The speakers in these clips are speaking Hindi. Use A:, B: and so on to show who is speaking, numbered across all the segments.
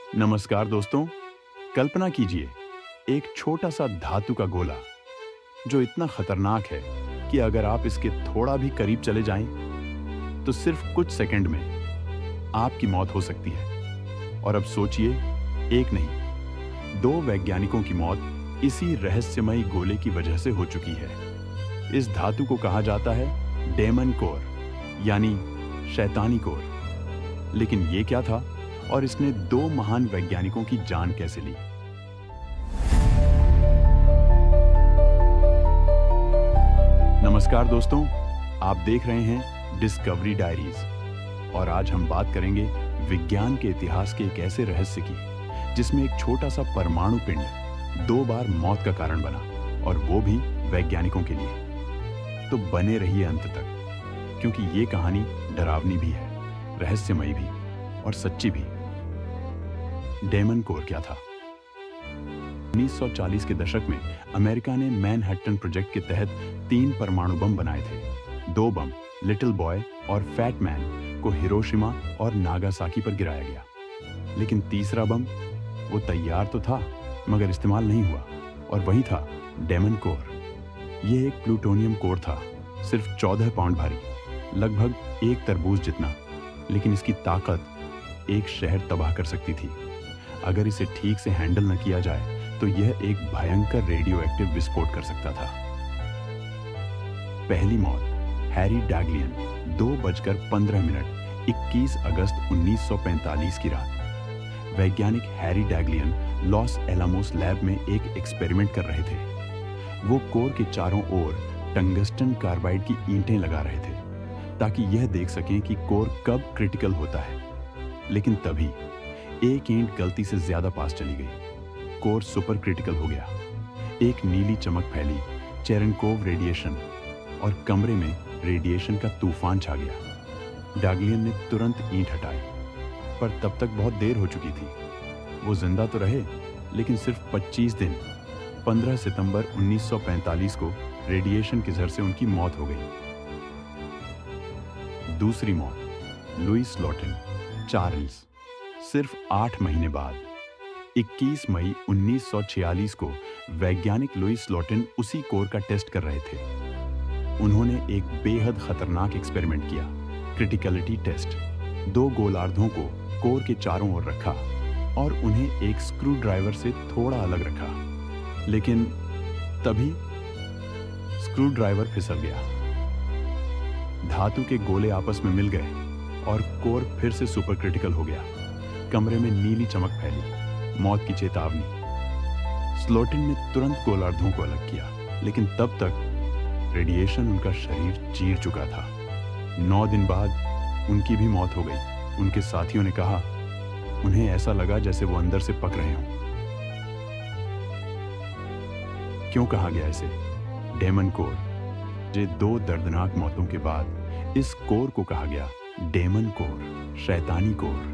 A: नमस्कार दोस्तों। कल्पना कीजिए एक छोटा सा धातु का गोला जो इतना खतरनाक है कि अगर आप इसके थोड़ा भी करीब चले जाएं तो सिर्फ कुछ सेकंड में आपकी मौत हो सकती है। और अब सोचिए, एक नहीं, दो वैज्ञानिकों की मौत इसी रहस्यमयी गोले की वजह से हो चुकी है। इस धातु को कहा जाता है डेमन कोर, यानी शैतानी कोर। लेकिन ये क्या था और इसने दो महान वैज्ञानिकों की जान कैसे ली? नमस्कार दोस्तों, आप देख रहे हैं डिस्कवरी डायरीज और आज हम बात करेंगे विज्ञान के इतिहास के एक ऐसे रहस्य की जिसमें एक छोटा सा परमाणु पिंड दो बार मौत का कारण बना, और वो भी वैज्ञानिकों के लिए। तो बने रहिए अंत तक, क्योंकि ये कहानी डरावनी भी है, रहस्यमयी भी और सच्ची भी। डेमन कोर क्या था? 1940 के दशक में अमेरिका ने मैनहट्टन प्रोजेक्ट के तहत 3 परमाणु बम बनाए थे। 2 बम, लिटिल बॉय और फैट मैन, को हिरोशिमा और नागासाकी पर गिराया गया। लेकिन तीसरा बम, वो तैयार तो था मगर इस्तेमाल नहीं हुआ, और वही था डेमन कोर। ये एक प्लूटोनियम कोर था, सिर्फ 14 पाउंड भारी, लगभग एक तरबूज जितना। लेकिन इसकी ताकत एक शहर तबाह कर सकती थी। अगर इसे ठीक से हैंडल न किया जाए तो यह एक भयंकर रेडियो एक्टिव विस्फोट कर सकता था। पहली मौत, हैरी डैगलियन, 2:15 21 अगस्त 1945 की रात। वैज्ञानिक हैरी डैगलियन लॉस एलामोस लैब में एक एक्सपेरिमेंट कर रहे थे। वो कोर के चारों ओर टंगस्टन कार्बाइड की ईंटें लगा रहे थे ताकि यह देख सकें कि कोर कब क्रिटिकल होता है। लेकिन तभी एक ईंट गलती से ज्यादा पास चली गई। कोर सुपर क्रिटिकल हो गया। एक नीली चमक फैली, चेरेनकोव रेडिएशन, और कमरे में रेडिएशन का तूफान छा गया। डैगलियन ने तुरंत ईंट हटाई, पर तब तक बहुत देर हो चुकी थी। वो जिंदा तो रहे, लेकिन सिर्फ 25 दिन, 15 सितंबर 1945 को रेडिएशन के जहर से उनकी मौत हो गई। दूसरी मौत, लुईस लॉटन, चार्ल्स, सिर्फ 8 महीने बाद 21 मई 1946 को वैज्ञानिक लुईस लॉटन उसी कोर का टेस्ट कर रहे थे। उन्होंने एक बेहद खतरनाक एक्सपेरिमेंट किया, क्रिटिकलिटी टेस्ट। 2 गोलार्धों को कोर के चारों ओर रखा और उन्हें एक स्क्रू ड्राइवर से थोड़ा अलग रखा। लेकिन तभी स्क्रू ड्राइवर फिसल गया। धातु के गोले आपस में मिल गए और कोर फिर से सुपर क्रिटिकल हो गया। कमरे में नीली चमक फैली, मौत की चेतावनी। स्लोटिन ने तुरंत गोलार्धों को अलग किया, लेकिन तब तक रेडिएशन उनका शरीर चीर चुका था। 9 दिन बाद उनकी भी मौत हो गई। उनके साथियों ने कहा उन्हें ऐसा लगा जैसे वो अंदर से पक रहे हों। क्यों कहा गया इसे डेमन कोर? ये 2 दर्दनाक मौतों के बाद इस कोर को कहा गया डेमन कोर, शैतानी कोर।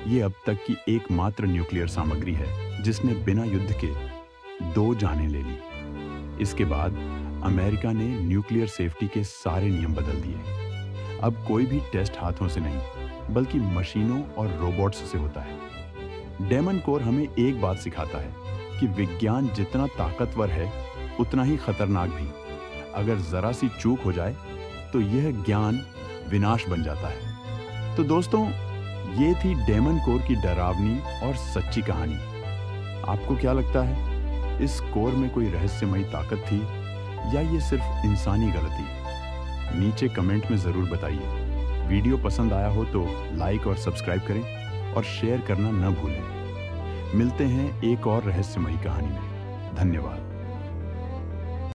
A: ये अब तक की एकमात्र न्यूक्लियर सामग्री है जिसने बिना युद्ध के 2 जानें ले ली। इसके बाद अमेरिका ने न्यूक्लियर सेफ्टी के सारे नियम बदल दिए। अब कोई भी टेस्ट हाथों से नहीं, बल्कि मशीनों और रोबोट्स से होता है। डेमन कोर हमें एक बात सिखाता है कि विज्ञान जितना ताकतवर है उतना ही खतरनाक भी। अगर जरा सी चूक हो जाए तो यह ज्ञान विनाश बन जाता है। तो दोस्तों, ये थी डेमन कोर की डरावनी और सच्ची कहानी। आपको क्या लगता है, इस कोर में कोई रहस्यमयी ताकत थी या ये सिर्फ इंसानी गलती? नीचे कमेंट में जरूर बताइए। वीडियो पसंद आया हो तो लाइक और सब्सक्राइब करें और शेयर करना न भूलें। मिलते हैं एक और रहस्यमयी कहानी में। धन्यवाद।